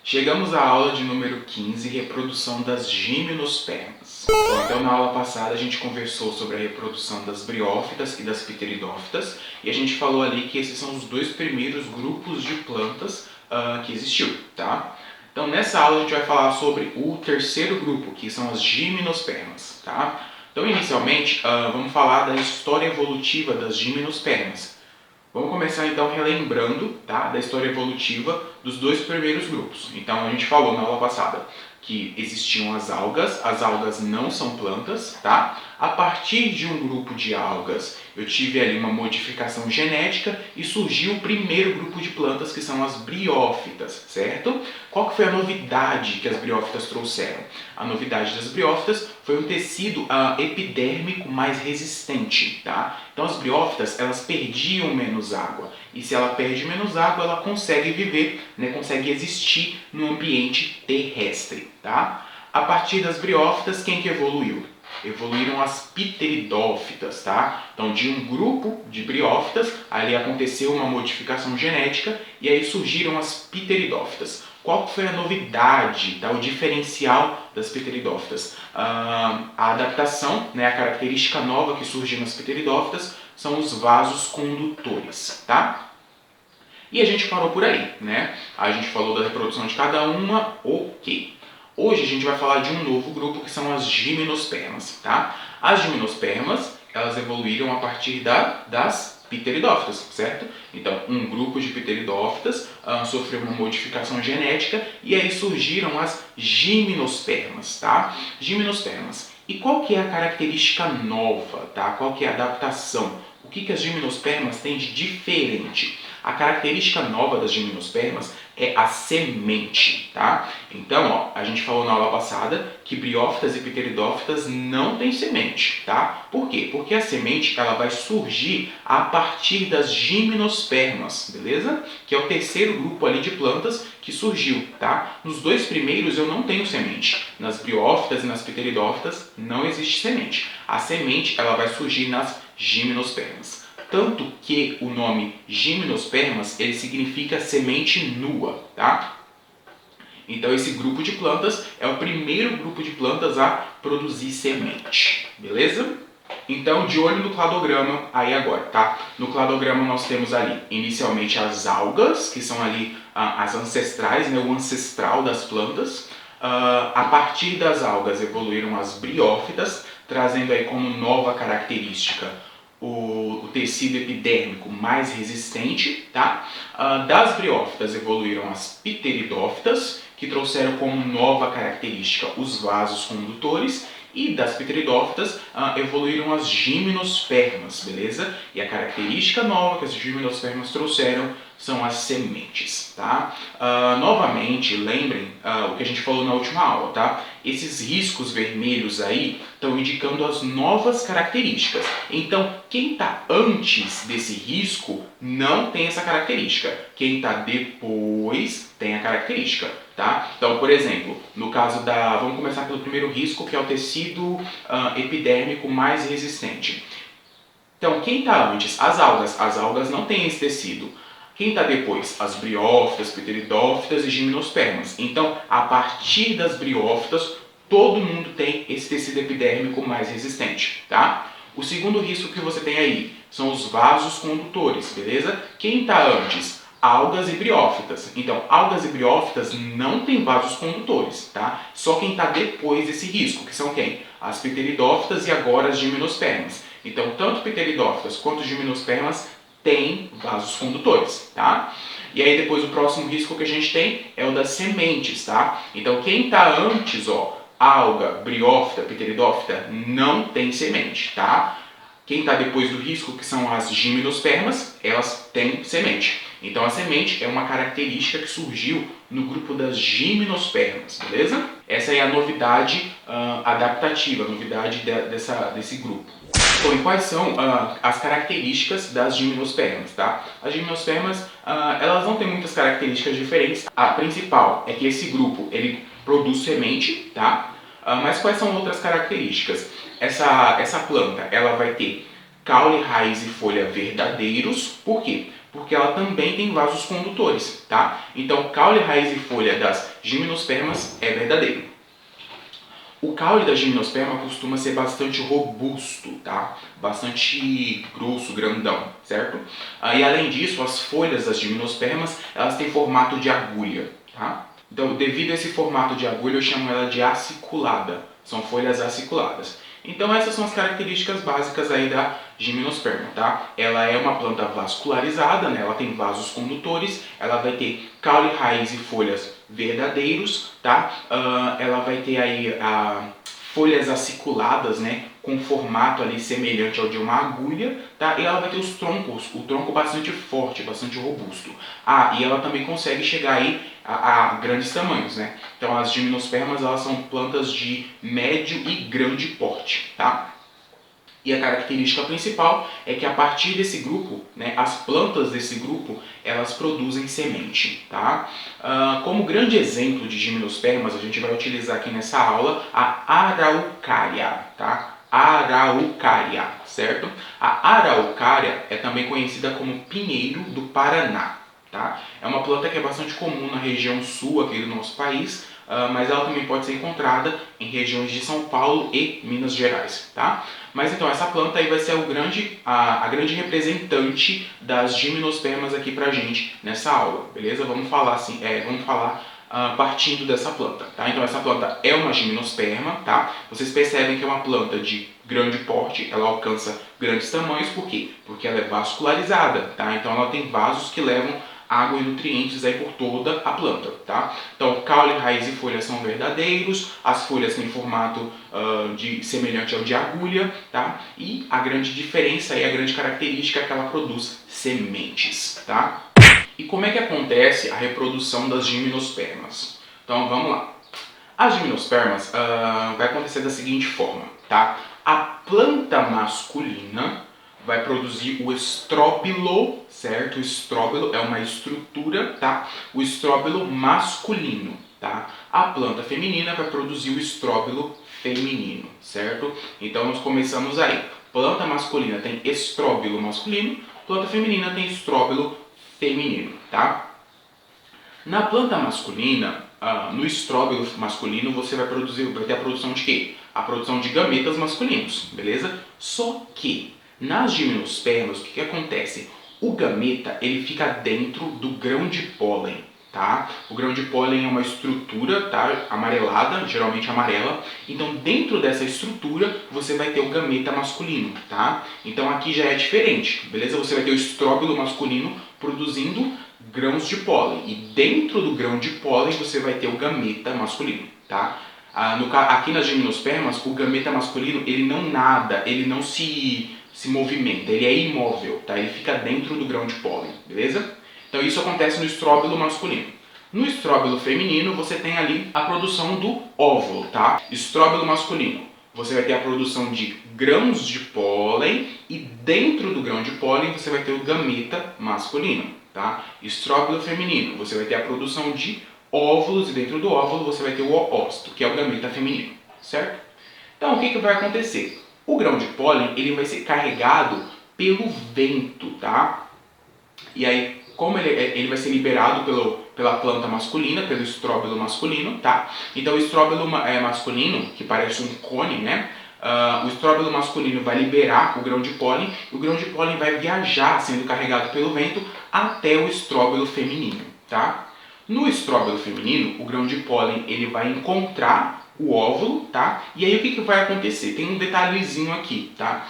Chegamos à aula de número 15, reprodução das gimnospermas. Bom, então na aula passada a gente conversou sobre a reprodução das briófitas e das pteridófitas e a gente falou ali que esses são os dois primeiros grupos de plantas que existiu, tá? Então nessa aula a gente vai falar sobre o terceiro grupo, que são as gimnospermas, tá? Então inicialmente vamos falar da história evolutiva das gimnospermas. Vamos começar então relembrando, tá, da história evolutiva dos dois primeiros grupos. Então a gente falou na aula passada que existiam as algas não são plantas, tá? A partir de um grupo de algas eu tive ali uma modificação genética e surgiu o primeiro grupo de plantas que são as briófitas, certo? Qual que foi a novidade que as briófitas trouxeram? A novidade das briófitas foi um tecido epidérmico mais resistente, tá? Então as briófitas, elas perdiam menos água, e se ela perde menos água, ela consegue viver, né, consegue existir no ambiente terrestre, tá? A partir das briófitas, quem que evoluiu? Evoluíram as pteridófitas, tá? Então, de um grupo de briófitas, ali aconteceu uma modificação genética e aí surgiram as pteridófitas. Qual foi a novidade, tá? O diferencial das pteridófitas? A adaptação, né, a característica nova que surgiu nas pteridófitas são os vasos condutores, tá? E a gente parou por aí, né? A gente falou da reprodução de cada uma, ok. Hoje a gente vai falar de um novo grupo que são as gimnospermas, tá? As gimnospermas, elas evoluíram a partir das pteridófitas, certo? Então, um grupo de pteridófitas sofreu uma modificação genética e aí surgiram as gimnospermas, tá? Gimnospermas. E qual que é a característica nova, tá? Qual que é a adaptação? O que as gimnospermas têm de diferente? A característica nova das gimnospermas é a semente, tá? Então, ó, a gente falou na aula passada que briófitas e pteridófitas não têm semente, tá? Por quê? Porque a semente ela vai surgir a partir das gimnospermas, beleza? Que é o terceiro grupo ali de plantas que surgiu, tá? Nos dois primeiros eu não tenho semente. Nas briófitas e nas pteridófitas não existe semente. A semente ela vai surgir nas gimnospermas. Tanto que o nome gimnospermas ele significa semente nua, tá? Então esse grupo de plantas é o primeiro grupo de plantas a produzir semente, beleza? Então de olho no cladograma aí agora, tá? No cladograma nós temos ali inicialmente as algas, que são ali as ancestrais, né? O ancestral das plantas. A partir das algas evoluíram as briófitas, trazendo aí como nova característica o tecido epidérmico mais resistente, tá? Das briófitas evoluíram as pteridófitas, que trouxeram como nova característica os vasos condutores, e das pteridófitas evoluíram as gimnospermas, beleza? E a característica nova que as gimnospermas trouxeram são as sementes, tá? Novamente, lembrem o que a gente falou na última aula, tá? Esses riscos vermelhos aí estão indicando as novas características. Então, quem está antes desse risco não tem essa característica. Quem está depois tem a característica, tá? Então, por exemplo, no caso da... Vamos começar pelo primeiro risco, que é o tecido epidérmico mais resistente. Então, quem está antes? As algas. As algas não têm esse tecido. Quem está depois? As briófitas, pteridófitas e gimnospermas. Então, a partir das briófitas, todo mundo tem esse tecido epidérmico mais resistente, tá? O segundo risco que você tem aí são os vasos condutores, beleza? Quem está antes? Algas e briófitas. Então, algas e briófitas não têm vasos condutores, tá? Só quem está depois desse risco, que são quem? As pteridófitas e agora as gimnospermas. Então, tanto pteridófitas quanto gimnospermas tem vasos condutores, tá? E aí depois o próximo risco que a gente tem é o das sementes, tá? Então quem está antes, ó, alga, briófita, pteridófita, não tem semente, tá? Quem está depois do risco, que são as gimnospermas, elas têm semente. Então a semente é uma característica que surgiu no grupo das gimnospermas, beleza? Essa é a novidade adaptativa, a novidade desse grupo. Bom, e quais são as características das gimnospermas, tá? As gimnospermas, elas não têm muitas características diferentes. A principal é que esse grupo, ele produz semente, tá? Mas quais são outras características? Essa planta, ela vai ter caule, raiz e folha verdadeiros. Por quê? porque ela também tem vasos condutores, tá? Então, caule, raiz e folha das gimnospermas é verdadeiro. O caule da gimnosperma costuma ser bastante robusto, tá? Bastante grosso, grandão, certo? E além disso, as folhas das gimnospermas, elas têm formato de agulha, tá? Então, devido a esse formato de agulha, eu chamo ela de aciculada. São folhas aciculadas. Então, essas são as características básicas aí da gimnosperma, tá? Ela é uma planta vascularizada, né? Ela tem vasos condutores, ela vai ter caule, raiz e folhas verdadeiros, tá? Ela vai ter aí folhas aciculadas, né? Com formato ali semelhante ao de uma agulha, tá? E ela vai ter os troncos, o tronco bastante forte, bastante robusto. E ela também consegue chegar aí a grandes tamanhos, né? Então as gimnospermas, elas são plantas de médio e grande porte, tá? E a característica principal é que a partir desse grupo, né, as plantas desse grupo, elas produzem semente, tá? Como grande exemplo de gimnospermas, a gente vai utilizar aqui nessa aula a araucária, tá? Araucária, certo? A araucária é também conhecida como pinheiro do Paraná, tá? É uma planta que é bastante comum na região sul aqui do nosso país, mas ela também pode ser encontrada em regiões de São Paulo e Minas Gerais, tá? Mas então essa planta aí vai ser a grande representante das gimnospermas aqui pra gente nessa aula, beleza? Vamos falar assim, partindo dessa planta, tá? Então essa planta é uma gimnosperma, tá? Vocês percebem que é uma planta de grande porte, ela alcança grandes tamanhos, por quê? Porque ela é vascularizada, tá? Então ela tem vasos que levam água e nutrientes aí por toda a planta, tá? Então, caule, raiz e folhas são verdadeiros, as folhas têm formato semelhante ao de agulha, tá? E a grande diferença e a grande característica é que ela produz sementes, tá? E como é que acontece a reprodução das gimnospermas? Então, vamos lá. As gimnospermas vai acontecer da seguinte forma, tá? A planta masculina vai produzir o estróbilo, certo? O estróbilo é uma estrutura, tá? O estróbilo masculino, tá? A planta feminina vai produzir o estróbilo feminino, certo? Então nós começamos aí. Planta masculina tem estróbilo masculino, planta feminina tem estróbilo feminino, tá? Na planta masculina, no estróbilo masculino, você vai ter a produção de quê? A produção de gametas masculinos, beleza? Só que nas gimnospermas, o que acontece? O gameta, ele fica dentro do grão de pólen, tá? O grão de pólen é uma estrutura, tá? Amarelada, geralmente amarela. Então, dentro dessa estrutura, você vai ter o gameta masculino, tá? Então, aqui já é diferente, beleza? Você vai ter o estróbilo masculino produzindo grãos de pólen. E dentro do grão de pólen, você vai ter o gameta masculino, tá? Aqui nas gimnospermas, o gameta masculino, ele não nada, ele não se movimenta, ele é imóvel, tá? Ele fica dentro do grão de pólen, beleza? Então isso acontece no estróbilo masculino. No estróbilo feminino, você tem ali a produção do óvulo, tá? Estróbilo masculino, você vai ter a produção de grãos de pólen e dentro do grão de pólen você vai ter o gameta masculino, tá? Estróbilo feminino, você vai ter a produção de óvulos e dentro do óvulo você vai ter o opósito, que é o gameta feminino, certo? Então o que vai acontecer? O grão de pólen, ele vai ser carregado pelo vento, tá? E aí, como ele vai ser liberado pela planta masculina, pelo estróbilo masculino, tá? Então o estróbilo masculino, que parece um cone, né? O estróbilo masculino vai liberar o grão de pólen, e o grão de pólen vai viajar, sendo carregado pelo vento, até o estróbilo feminino, tá? No estróbilo feminino, o grão de pólen ele vai encontrar o óvulo, tá? E aí o que vai acontecer? Tem um detalhezinho aqui, tá?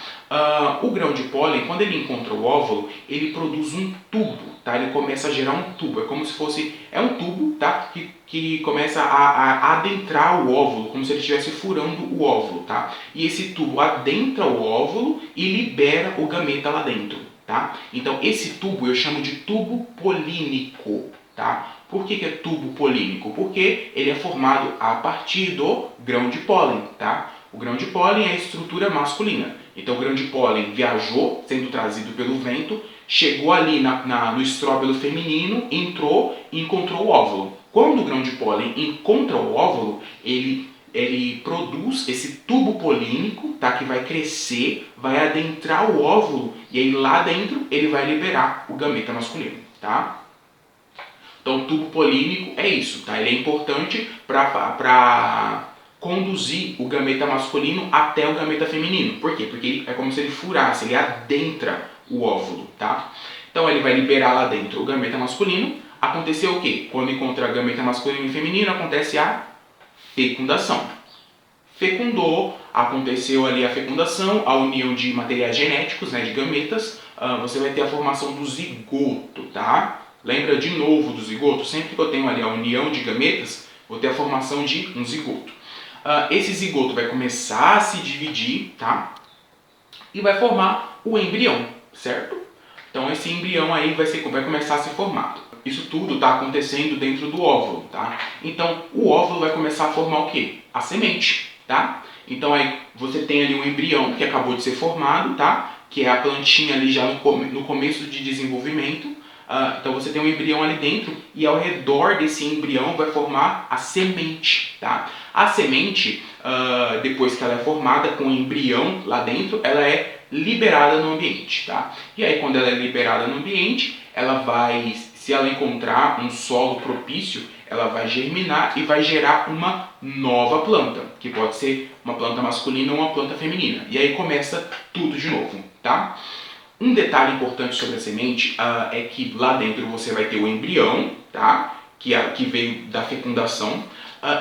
O grão de pólen, quando ele encontra o óvulo, ele produz um tubo, tá? Ele começa a gerar um tubo, é como se fosse... É um tubo, tá? Que começa a adentrar o óvulo, como se ele estivesse furando o óvulo, tá? E esse tubo adentra o óvulo e libera o gameta lá dentro, tá? Então esse tubo eu chamo de tubo polínico, tá? Por que é tubo polínico? Porque ele é formado a partir do grão de pólen, tá? O grão de pólen é a estrutura masculina. Então o grão de pólen viajou, sendo trazido pelo vento, chegou ali no estróbilo feminino, entrou e encontrou o óvulo. Quando o grão de pólen encontra o óvulo, ele ele produz esse tubo polínico, tá? Que vai crescer, vai adentrar o óvulo e aí lá dentro ele vai liberar o gameta masculino, tá? Então, o tubo polínico é isso, tá? Ele é importante para conduzir o gameta masculino até o gameta feminino. Por quê? Porque é como se ele furasse, ele adentra o óvulo, tá? Então, ele vai liberar lá dentro o gameta masculino. Aconteceu o quê? Quando encontra gameta masculino e feminino, acontece a fecundação. Fecundou, aconteceu ali a fecundação, a união de materiais genéticos, né, de gametas, você vai ter a formação do zigoto, tá? Lembra de novo do zigoto? Sempre que eu tenho ali a união de gametas, vou ter a formação de um zigoto. Esse zigoto vai começar a se dividir, tá? E vai formar o embrião, certo? Então esse embrião aí vai começar a ser formado. Isso tudo está acontecendo dentro do óvulo, tá? Então o óvulo vai começar a formar o quê? A semente, tá? Então aí você tem ali um embrião que acabou de ser formado, tá? Que é a plantinha ali já no começo de desenvolvimento. Então você tem um embrião ali dentro e ao redor desse embrião vai formar a semente, tá? A semente, depois que ela é formada com o embrião lá dentro, ela é liberada no ambiente, tá? E aí quando ela é liberada no ambiente, ela vai, se ela encontrar um solo propício, ela vai germinar e vai gerar uma nova planta, que pode ser uma planta masculina ou uma planta feminina. E aí começa tudo de novo, tá? Um detalhe importante sobre a semente é que lá dentro você vai ter o embrião, tá? Que veio da fecundação.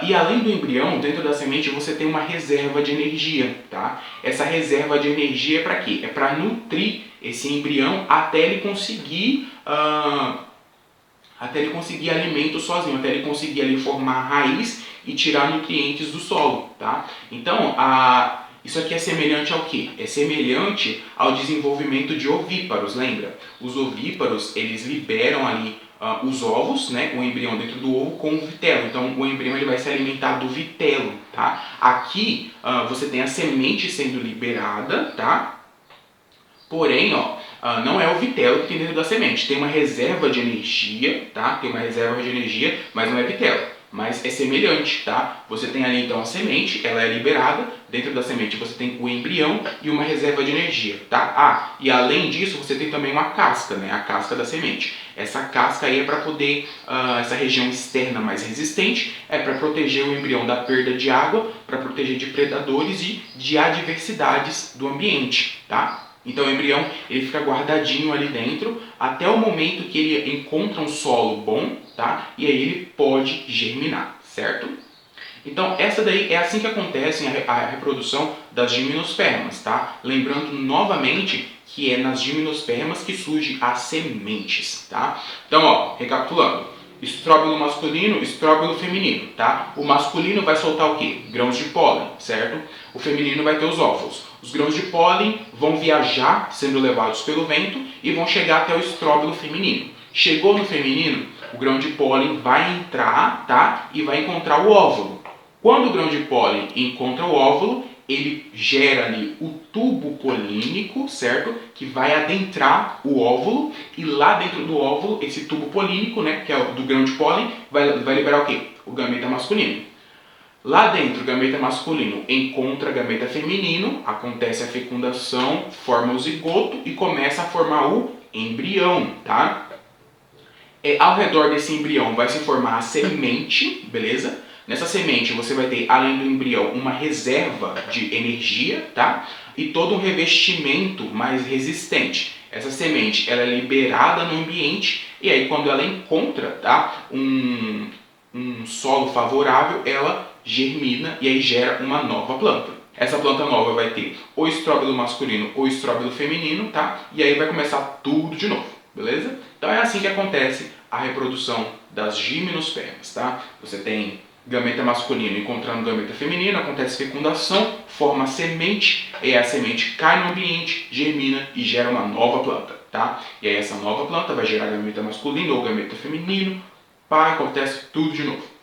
E além do embrião, dentro da semente você tem uma reserva de energia, tá? Essa reserva de energia é para quê? É para nutrir esse embrião até ele conseguir alimento sozinho, até ele conseguir ali formar raiz e tirar nutrientes do solo, tá? Então, isso aqui é semelhante ao quê? É semelhante ao desenvolvimento de ovíparos, lembra? Os ovíparos, eles liberam ali os ovos, né, o embrião dentro do ovo com o vitelo. Então, o embrião ele vai se alimentar do vitelo, tá? Aqui, você tem a semente sendo liberada, tá? Porém, não é o vitelo que tem dentro da semente. Tem uma reserva de energia, tá? Tem uma reserva de energia, mas não é vitelo. Mas é semelhante, tá? Você tem ali então a semente, ela é liberada. Dentro da semente você tem o embrião e uma reserva de energia, tá? E além disso você tem também uma casca, né? A casca da semente. Essa casca aí é para poder, essa região externa mais resistente, é para proteger o embrião da perda de água, para proteger de predadores e de adversidades do ambiente, tá? Então o embrião ele fica guardadinho ali dentro até o momento que ele encontra um solo bom, tá? E aí ele pode germinar, certo? Então essa daí é assim que acontece a reprodução das gimnospermas, tá? Lembrando novamente que é nas gimnospermas que surgem as sementes, tá? Então, recapitulando. Estróbilo masculino, estróbilo feminino, tá? O masculino vai soltar o quê? Grãos de pólen, certo? O feminino vai ter os óvulos. Os grãos de pólen vão viajar, sendo levados pelo vento, e vão chegar até o estróbilo feminino. Chegou no feminino, o grão de pólen vai entrar, tá? E vai encontrar o óvulo. Quando o grão de pólen encontra o óvulo, ele gera ali o tubo polínico, certo? Que vai adentrar o óvulo e lá dentro do óvulo, esse tubo polínico, né, que é do grão de pólen, vai liberar o quê? O gameta masculino. Lá dentro, o gameta masculino encontra gameta feminino, acontece a fecundação, forma o zigoto e começa a formar o embrião, tá? Ao redor desse embrião vai se formar a semente, beleza? Nessa semente você vai ter, além do embrião, uma reserva de energia, tá? E todo um revestimento mais resistente. Essa semente ela é liberada no ambiente e aí quando ela encontra, tá, um solo favorável, ela germina e aí gera uma nova planta. Essa planta nova vai ter ou estróbilo masculino ou estróbilo feminino, tá? E aí vai começar tudo de novo, beleza? Então é assim que acontece a reprodução das gimnospermas, tá? Você tem gameta masculino encontrando gameta feminino, acontece fecundação, forma semente, e a semente cai no ambiente, germina e gera uma nova planta, tá? E aí essa nova planta vai gerar gameta masculino ou gameta feminino, acontece tudo de novo.